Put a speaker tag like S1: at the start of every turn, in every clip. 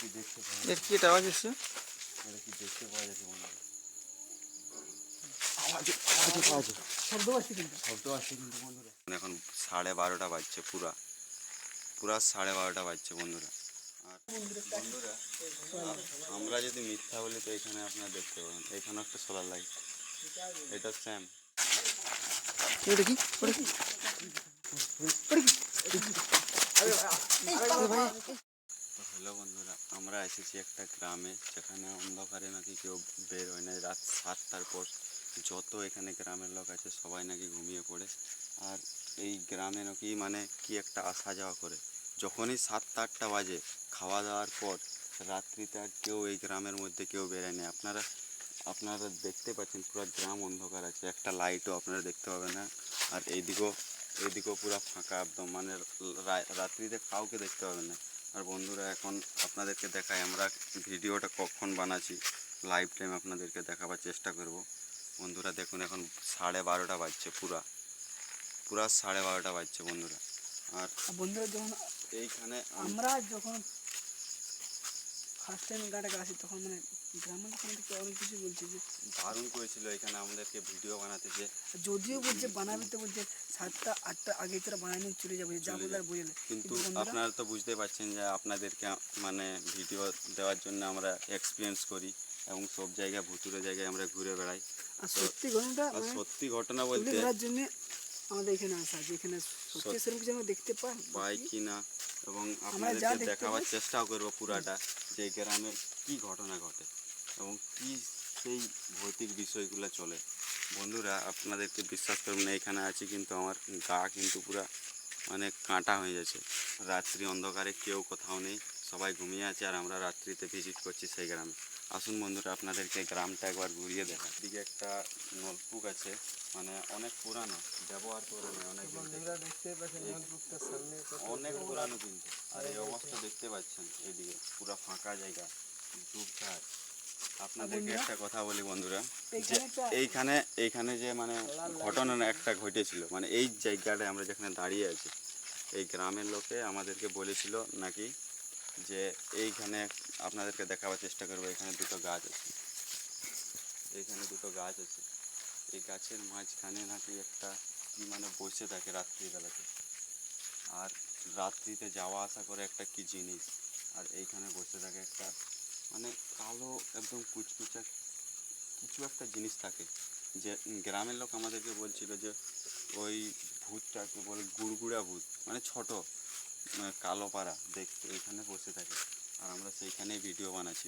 S1: কি দেখতে পাওয়া
S2: এর কি আওয়াজ এসছে?
S1: এটা কি দেখতে পাওয়া যাচ্ছে বন্ধুরা?
S2: শব্দ আসছে কিন্তু
S1: বন্ধুরা এখন 12:30 বাজছে, পুরা 12:30 বাজছে বন্ধুরা। আর বন্ধুরা আমরা যদি মিথ্যা বলি তো এখানে আপনারা দেখতে পাবেন, এখানে একটা সোলার লাইট, এটা স্যাম।
S2: এটা কি?
S1: হ্যালো বন্ধুরা, আমরা এসেছি একটা গ্রামে যেখানে অন্ধকারে নাকি কেউ বের হয় না। রাত 7টার পর যত এখানে গ্রামের লোক আছে সবাই নাকি ঘুমিয়ে পড়ে। আর এই গ্রামে নাকি মানে কি একটা আসা যাওয়া করে, যখনই 7-8টা বাজে খাওয়া দাওয়ার পর রাত্রিতে আর কেউ এই গ্রামের মধ্যে কেউ বেরোয় না। আপনারা দেখতে পাচ্ছেন পুরো গ্রাম অন্ধকার আছে, একটা লাইটও আপনারা দেখতে পাবেন না। আর এইদিকেও পুরো ফাঁকা একদম, মানে রাত্রিতে কাউকে দেখতে পাবেন না। আর বন্ধুরা এখন আপনাদেরকে দেখাই আমরা ভিডিওটা কখন বানাচ্ছি, লাইভ টাইম আপনাদেরকে দেখাবার চেষ্টা করব। বন্ধুরা দেখুন এখন 12:30 বাজছে, পুরা 12:30 বাজছে বন্ধুরা। আর
S2: বন্ধুরা আমরা যখন ফার্স্ট টাইম গাড়ি আসি তখন মানে গ্রামের থেকে অনেক কিছু বলছে যে
S1: দারুণ করেছিল এখানে আমাদেরকে ভিডিও বানাতে, যে
S2: যদিও বলছে বানাবি তো বলছে 7টা-8টা আগে তোরা বানানি চলে যাবে, যা বলার বোঝালে।
S1: কিন্তু আপনারা তো বুঝতে পারছেন যে আপনাদেরকে মানে ভিডিও দেওয়ার জন্য আমরা এক্সপিরিয়েন্স করি এবং সব জায়গায় ভুতুরে জায়গায় আমরা ঘুরে বেড়াই।
S2: আর সত্যি
S1: ঘটনা বলতে
S2: ধরার জন্য আমাদের এখানে আসা, যেখানে সত্যি সেরকম কিছু আমরা দেখতে
S1: পাই কিনা এবং আপনাদেরকে দেখাবার চেষ্টাও করবো পুরাটা, যে গ্রামে কি ঘটনা ঘটে এবং কি সেই ভৌতিক বিষয়গুলো চলে। বন্ধুরা আপনাদেরকে বিশ্বাস করবেন না, এখানে আছি কিন্তু আমার গা কিন্তু পুরা মানে কাঁটা হয়ে যাচ্ছে। রাত্রি অন্ধকারে কেউ কোথাও নেই, সবাই ঘুমিয়ে আছে আর আমরা রাত্রিতে ভিজিট করছি সেই গ্রামে। আসুন বন্ধুরা আপনাদেরকে গ্রামটা একবার ঘুরিয়ে দেখা। দিকে একটা নলকূপ আছে, মানে অনেক পুরানো, ব্যবহার করে নেই অনেক অনেক পুরানো কিন্তু। আর এই অবস্থা দেখতে পাচ্ছেন, এইদিকে পুরো ফাঁকা জায়গা, ঝোপঝাড়। আপনাদেরকে একটা কথা বলি বন্ধুরা, যে এইখানে যে মানে ঘটনা একটা ঘটেছিল, মানে এই জায়গাটায় আমরা যেখানে দাঁড়িয়ে আছি, এই গ্রামের লোকে আমাদেরকে বলেছিল নাকি যে এইখানে আপনাদেরকে দেখাবার চেষ্টা করবো, এখানে দুটো গাছ আছে, এই গাছের মাঝখানে নাকি একটা কি মানে বসে থাকে রাত্রিবেলাতে, আর রাত্রিতে যাওয়া আসা করে একটা কি জিনিস, আর এইখানে বসে থাকে একটা মানে কালো একদম কুচকুচা কিছু একটা জিনিস থাকে। যে গ্রামের লোক আমাদেরকে বলছিল যে ওই ভূতটাকে বলে গুড়গুড়া ভূত, মানে ছোট কালো পাড়া দেখতে এখানে বসে থাকে। আর আমরা সেইখানেই ভিডিও বানাচ্ছি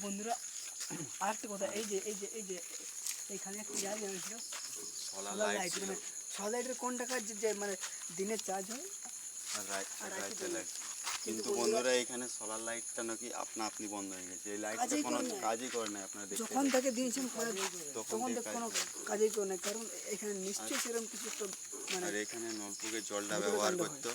S1: বন্ধুরা।
S2: আর একটা কথা, এই যে এইখানে একটা জায়গা ছিল
S1: সোলার লাইট,
S2: মানে সোলার লাইটের কোন টাকা যে মানে দিনে চার্জ হয়
S1: আর রাইতে লাইট। কিন্তু বন্ধুরা এখানে সোলার লাইটটা নাকি আপনি বন্ধ হয়ে গেছে, এই লাইটটা কোনো কাজই করে না। আপনারা দেখতে
S2: যখন তাকে দিয়েছেন তখন কোনো কাজই করে না, কারণ এখানে নিশ্চয়ই সেরকম কিছু একটা মানে।
S1: আর এখানে নলকূপের জলটা ব্যবহার করতো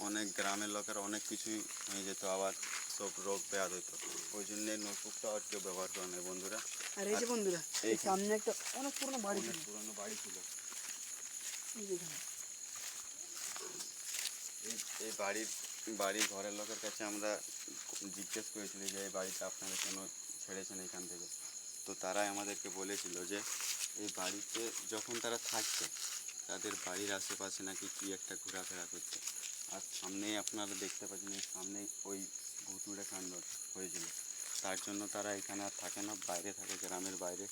S1: অনেক গ্রামের লোকের, অনেক কিছুই হয়ে যেত, আবার সব রোগ ব্যাধ হতো, ওই জন্য নলকূপটা আর কেউ ব্যবহার করে না বন্ধুরা।
S2: আর এই যে বন্ধুরা এই সামনে একটা অনেক পুরনো বাড়ি
S1: ছিল, এই বাড়ির ঘরের লোকের কাছে আমরা জিজ্ঞেস করেছিলাম যে এই বাড়িটা আপনারা কেন ছেড়েছেন এখান থেকে। তো তারাই আমাদেরকে বলেছিল যে এই বাড়িতে যখন তারা থাকছে তাদের বাড়ির আশেপাশে নাকি কি একটা ঘোরাফেরা করছে। আর সামনেই আপনারা দেখতে পাচ্ছেন, এই সামনেই ওই ভুতুড়ে কাণ্ড হয়েছিল, তার জন্য তারা এখানে আর থাকে না, বাইরে থাকে, গ্রামের বাইরে।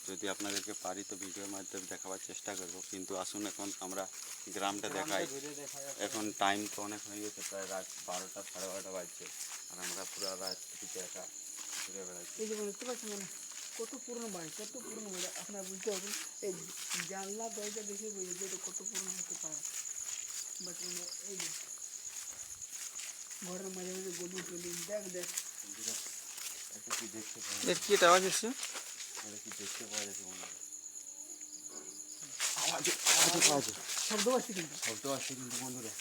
S1: যদি আপনাদেরকে পারি তো ভিডিওর মাধ্যমে দেখাবার চেষ্টা করব, কিন্তু আসুন এখন আমরা গ্রামটা দেখাই। এখন টাইম তো অনেক হয়ে গেছে, প্রায় রাত 12টা 12:30 বাজছে, আর আমরা পুরো রাত্রিতে একা ঘুরে বেড়াচ্ছি।
S2: এই যে বুঝতে পারছেন মানে কত পুরনো বাড়ি আপনারা বুঝতে পারবেন। এই জানলা দরজা দেখে বুঝে যে এটা কত পুরনো হতে পারে। বাট মানে এই যে ঘরের মাঝে মাঝে গলি টলি দেখ
S1: এটা কি দেখতে পাওয়া
S2: এর কি আওয়াজ এসছে?
S1: এটা কি দেখতে পাওয়া যাচ্ছে
S2: শব্দ আসছে
S1: কিন্তু বন্ধুরা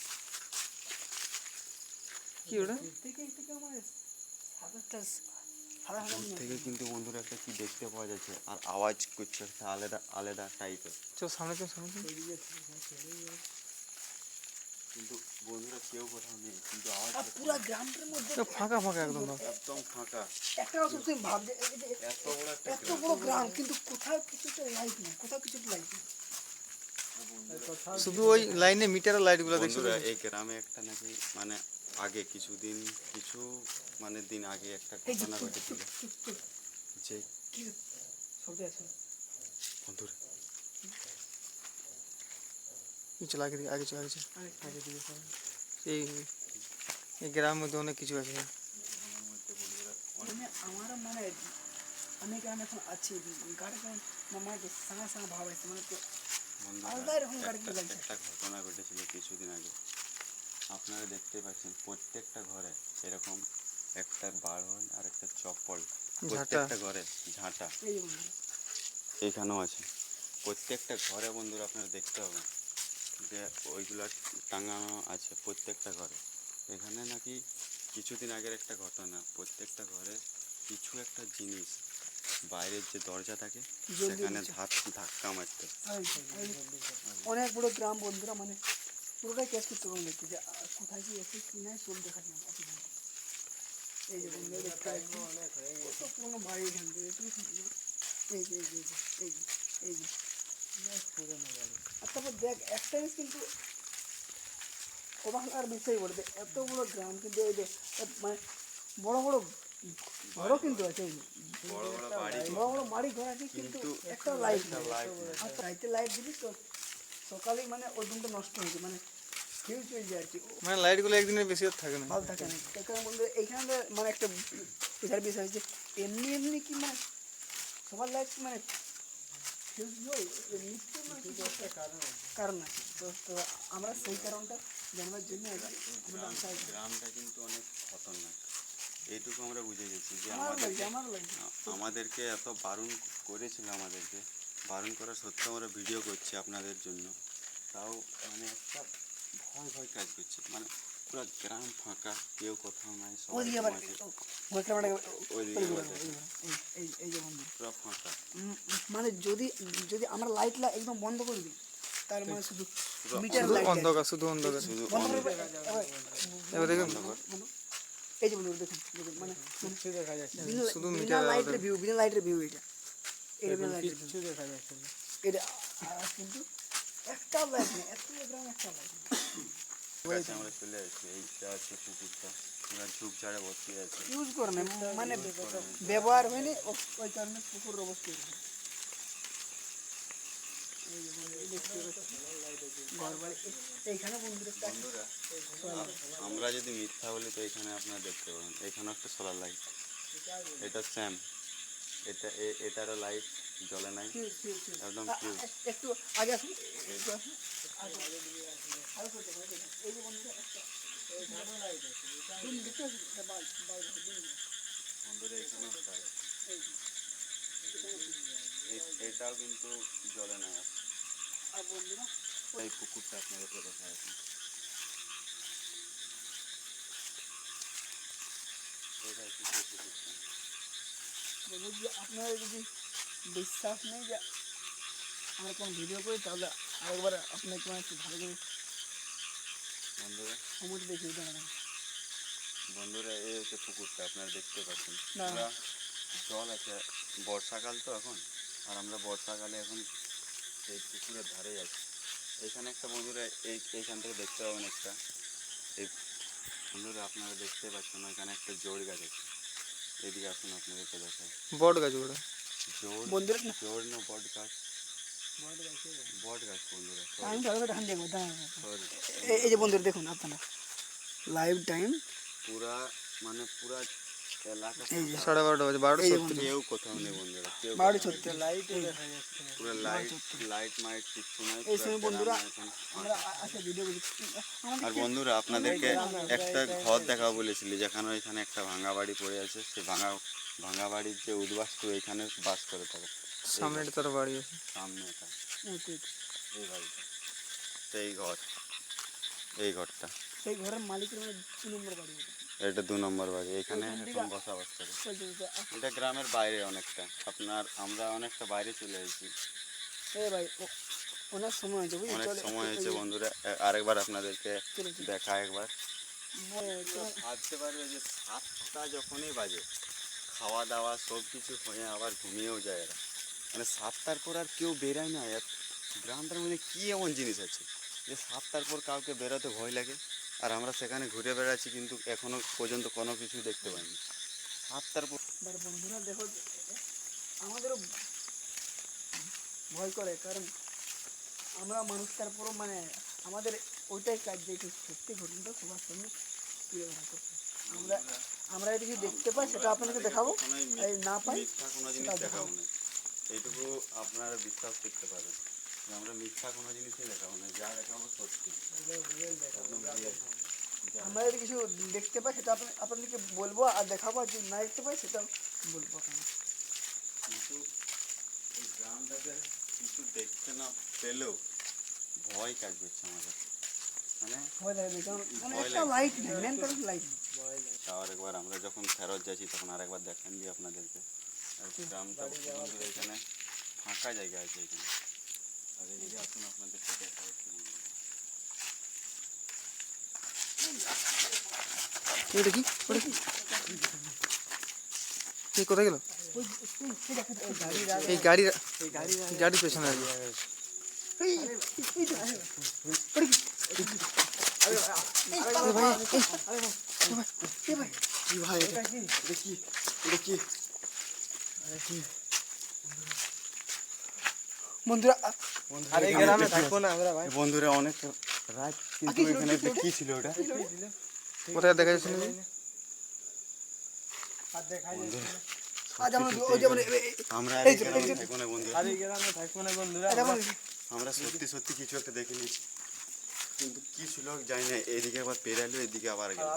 S2: কি ওটা থেকে
S1: থেকে কিন্তু বন্ধুরা একটা কি দেখতে পাওয়া যাচ্ছে, আর আওয়াজ করছে একটা আলাদা আলাদা টাইপের।
S2: সামনে
S1: কিন্তু বন্ধুরা কেউ কোথাও নেই, কিন্তু আওয়াজ
S2: আর পুরো গ্রামটার মধ্যে
S3: তো ফাঁকা ফাঁকা একদম না।
S1: একদম ফাঁকা।
S2: একটা কথা তুমি ভাববে এই যে
S1: এত বড় একটা
S2: এত বড় গ্রাম কিন্তু কোথাও কিছুতে লাইট নেই, কোথাও কিছুতে লাইট নেই।
S3: শুধু ওই লাইনে মিটারের লাইটগুলো দেখছো তো?
S1: বন্ধুরা এই গ্রামে একটা নাকি মানে আগে কিছু মানে দিন আগে একটা
S2: এই যে
S1: ঘটনা
S2: চুপ
S1: ঘটেছিল।
S2: চুপ চুপ চুপ
S1: যে
S2: কি শব্দ আছে?
S1: বন্ধুরা
S3: চল আগে দিকে, আগে চল, আগে চল,
S2: আরে
S3: আগে দিকে চল। এই এই গ্রামের মধ্যে অনেক কিছু আছে।
S1: গ্রামের মধ্যে বন্ধুরা
S2: মানে আমার মানে আমি গ্রামে এখন আছি, গাড়ি মানে সাঙা সাঙা ভাব আছে, মানে তো
S1: বন্ধুরা
S2: আলাদা এরকম গাড়ি
S1: একটা
S2: লাগছে।
S1: একটা ঘটনা ঘটেছিল কিছুদিন আগে। আপনারা দেখতে পাচ্ছেন প্রত্যেকটা ঘরে এরকম একটা বাড়ন আর একটা চপ্পল, প্রত্যেকটা ঘরে ঝাঁটা
S2: এই যে বন্ধুরা,
S1: এখানেও আছে। প্রত্যেকটা ঘরে বন্ধুরা আপনারা দেখতে হবে যে ওইগুলো টাঙানো আছে প্রত্যেকটা ঘরে। এখানে নাকি কিছুদিন আগের একটা ঘটনা, প্রত্যেকটা ঘরে কিছু একটা জিনিস বাইরের যে দরজা থাকে
S2: জলদি
S1: সেখানে
S2: দিচ্ছে।
S1: ধাক্কা মারতে।
S2: অনেক বড় গ্রাম বন্ধুরা, মানে পুরোটাই ক্যাচ করতে পারলাম একটু যে কোথায় কি আছে কি নাই সব দেখাচ্ছিলাম আপনাদের। এই যে বন্ধুরা দেখতে পাচ্ছেন কত পুরোনো বাড়ি এখান থেকে, তুমি এই যে এই যে এই যে এই যে পুরোনো বাড়ি। আর তারপর দেখ একটা জিনিস কিন্তু অবাক আর বিষয় বলবে, এত বড় গ্রাম কিন্তু এই যে মানে বড় বড় ঘরও কিন্তু আছে, এই যে
S1: বড় বড় বাড়ি
S2: বড় বড় বাড়ি ঘর আছে কিন্তু একটা লাইট নেই। আর রাইতে লাইট দিলি তো সকালেই মানে ওই দিনটা নষ্ট হয়েছে, মানে ফিউজ চলে যায় আর কি,
S3: মানে লাইটগুলো একদিনের বেশি আর থাকে না।
S2: ভালো থাকে না। তার কারণ বলতে এইখানে মানে একটা এটার বিষয় হচ্ছে এমনি এমনি কি মানে সবার লাইট মানে ফিউজ হয় নিশ্চয়ই মানে কিছু একটা কারণ আছে। তো আমরা সেই কারণটা জানবার জন্য আমরা আশা করি।
S1: গ্রামটা কিন্তু অনেক খতরনাক, এইটুকু আমরা বুঝে গেছি যে
S2: আমার লাগছে আমার লাগছে
S1: আমাদেরকে এত বারণ করেছিল, আমাদেরকে বারণ করা সত্ত্বেও আমরা ভিডিও করছি আপনাদের জন্য, তাও মানে একটা ভয় ভয় কাজ করছে। মানে পুরো গ্রাম ফাঁকা, কেউ কোথাও নাই, সবাই
S2: ওইদিকে আবার
S1: ঘুমাচ্ছে।
S2: ওই ক্যামেরাটা
S1: ওইদিকে আবার দেখেন,
S2: এই যে বন্ধু
S1: পুরো ফাঁকা,
S2: মানে যদি যদি আমরা লাইট একদম বন্ধ করে দিই তার মানে শুধু
S1: পুরো
S2: মিটার
S3: শুধু
S2: লাইট
S3: অন্ধকার, শুধু অন্ধকার।
S1: শুধু
S2: বন্ধ করে
S1: অন্ধকার।
S3: এবার দেখুন
S2: এই যে বন্ধু দেখুন দেখুন মানে
S3: দেখা যাচ্ছে, শুধু
S2: বিনা
S3: মিটার
S2: লাইটের ভিউ, বিনা লাইটের ভিউ এটা, এটা বিনা লাইটের ভিউ
S3: দেখা যাচ্ছে।
S2: এটা কিন্তু একটা লাইট নেই, এত গ্রাম একটা লাইট নেই।
S1: কাছে আমরা চলে আসছি, এইটা হচ্ছে পুকুরটা, আমরা ঝুপঝাড়ে ভর্তি আছে।
S2: ইউজ করে না মানে ব্যবহার হয়নি, ওই কারণে পুকুরের অবস্থা এরকম। এই যে বন্ধু, এই দেখতে পাচ্ছি ঘর বাড়ি এইখানে বন্ধুরা
S1: বন্ধুরা আমরা যদি মিথ্যা বলি তো এখানে আপনারা দেখতে পাবেন, এখানে একটা সোলার লাইট, এটা স্যাম, এটারও লাইট জ্বলে নাই, একদম ফিউজ।
S2: একটু আগে আসুন, একটু আসুন আগে ভালো করে দেখুন, এই যে বন্ধুরা একটা দিন দেখতে পাচ্ছেন, এটা বাইরে দিন
S1: বন্ধুরা এখানেও তাই,
S2: এই
S1: এটাও কিন্তু জ্বলে নাই।
S2: আর বন্ধুরা
S1: এই পুকুরটা আপনাদেরকে দেখা আছে, এটা হচ্ছে সেই পুকুরটা।
S2: বলবো যে আপনারা যদি বিশ্বাস নেই যে আমরা কোনো ভিডিও করি তাহলে আরেকবার আপনাকে মানে একটু ভালো করে
S1: বন্ধুরা
S2: সময়টা দেখিয়ে দেন।
S1: বন্ধুরা এই হচ্ছে পুকুরটা, আপনারা দেখতে পাচ্ছেন
S2: না।
S1: পুরা জল আছে, বর্ষাকাল তো এখন, আর আমরা বর্ষাকালে এখন এই পুকুরের ধারে আছি। এখানে একটা বন্ধুরা এইখান থেকে দেখতে পাবেন একটা, এই বন্ধুরা আপনারা দেখতে পাচ্ছেন ওইখানে একটা জোর গাছ আছে, এদিকে আসুন আপনাদেরকে দেখায়।
S3: বট গাছ ওটা।
S2: বন্ধুরা
S1: জোর না বট গাছ, বট গাছ বন্ধুরা,
S2: আমি ভালো করে ধান দেখবো
S1: সরি।
S2: এই যে বন্ধুরা দেখুন আপনারা লাইভ টাইম
S1: পুরা মানে পুরা এলাকা
S2: এই যে
S3: 12:30 বাজে, 12:36।
S1: কেউ কোথাও নেই বন্ধুরা, কেউ
S2: বারোটি
S1: কোথাও নেই।
S2: ছত্রিশ লাইট দেখা যাচ্ছে
S1: পুরো লাইট মাইট কিচ্ছু নাই,
S2: এই
S1: পুরা
S2: সময়
S1: গ্রাম
S2: বন্ধুরা
S1: এখন
S2: আমরা
S1: ফাঁকা।
S2: আজকে ভিডিও করি
S1: আর বন্ধুরা আপনাদেরকে একটা ঘর দেখাবো বলেছিলি, যেখানে ওইখানে একটা ভাঙা বাড়ি পড়ে আছে, সেই ভাঙা বাড়ির যে উদ্বাস্তু এখানে বাস করে থাকে।
S3: সামনে একটা তার বাড়ি আছে।
S1: সামনে এটা
S2: ঠিক
S1: এই বাড়িটা, তো এই ঘরটা,
S2: সেই ঘরের মালিকের মানে 2 নম্বর বাড়ি এটা।
S1: এটা 2 নম্বর বাড়ি, এখানে
S2: ওইখান থেকে
S1: এখন বসবাস করে।
S2: চলতে চলতে
S1: এটা গ্রামের বাইরে অনেকটা, আমরা অনেকটা বাইরে চলে এসেছি।
S2: এই ভাই অনেক সময় হয়েছে বুঝলি
S1: অনেক
S2: চলে
S1: সময় হয়েছে বন্ধুরা, আরেকবার আপনাদেরকে
S2: চলো, চলো।
S1: দেখা একবার।
S2: চলো।
S1: ভাবতে পারবে যে 7টা যখনই বাজে খাওয়া দাওয়া সব কিছু হয়ে আবার ঘুমিয়েও যায় এরা, মানে 7টার পর আর কেউ বেরায় না। গ্রামটার মধ্যে কী এমন জিনিস আছে যে 7টার পর কাউকে বেরোতে ভয় লাগে, আর আমরা সেখানে ঘুরে বেড়াচ্ছি কিন্তু এখনো পর্যন্ত কোনো কিছু দেখতে পাইনি 7টার পর।
S2: এবার বন্ধুরা দেখো আমাদেরও ভয় করে, কারণ আমরা মানুষ, তারপরও মানে আমাদের ওইটাই কাজ যে একটু সত্যি ঘটনাটা সবার সঙ্গে তুলে ধরা করতে। আমরা আমরা যদি কিছু দেখতে পাই সেটা আপনাদেরকে দেখাবো, এই না পাই
S1: মিথ্যা কোনো জিনিস
S2: সেটা
S1: দেখাবো
S2: দেখাবো।
S1: না, এইটুকু আপনারা বিশ্বাস করতে পারেন যে আমরা মিথ্যা কোনো জিনিসই দেখাবো না, যা দেখাবো সত্যি একদম real।
S2: আমরা যদি কিছু দেখতে পাই সেটা আপনাদেরকে বলবো আর দেখাবো, আর যদি না দেখতে পাই সেটাও বলবো আপনাকে।
S1: কিন্তু এই গ্রামটাকে কিছু দেখতে না পেলেও ভয় কাজ করছে আমাদের, মানে
S2: ভয় লাগবে, কারণ মানে
S1: ভয়
S2: একটা
S1: লাগবে।
S2: লাইট নেই, মেন কারণ লাইট নেই।
S1: তাও আরেকবার আমরা যখন ফেরত যাচ্ছি তখন আরেকবার দেখান দিই আপনাদেরকে। আর গ্রামটা বন্ধুরা এখানে ফাঁকা জায়গা আছে এখানে, আর এইদিকে আসুন আপনাদেরকে দেখা হচ্ছে বন্ধুরা।
S3: এটা কি ওটা কি এই কোথায় গেল? এই গাড়ির পেছনে আর কি।
S2: বন্ধুরা
S3: আর এই গ্রামে থাকবো না আমরা ভাই।
S1: বন্ধুরা অনেক রাত, কিন্তু এখানে একটা কি ছিল ওটা
S3: কোথায় দেখা যাচ্ছে না?
S2: আজ আমরা ওই যেমন
S1: আমরা আর এই গ্রামে থাকবো না বন্ধুরা,
S3: এই গ্রামে থাকবো না বন্ধুরা।
S1: আমরা সত্যি সত্যি কিছু একটা দেখে নিচ্ছি, কিন্তু কি ছিল জানি না, এদিকে আবার পেরালো এদিকে আবার গেল।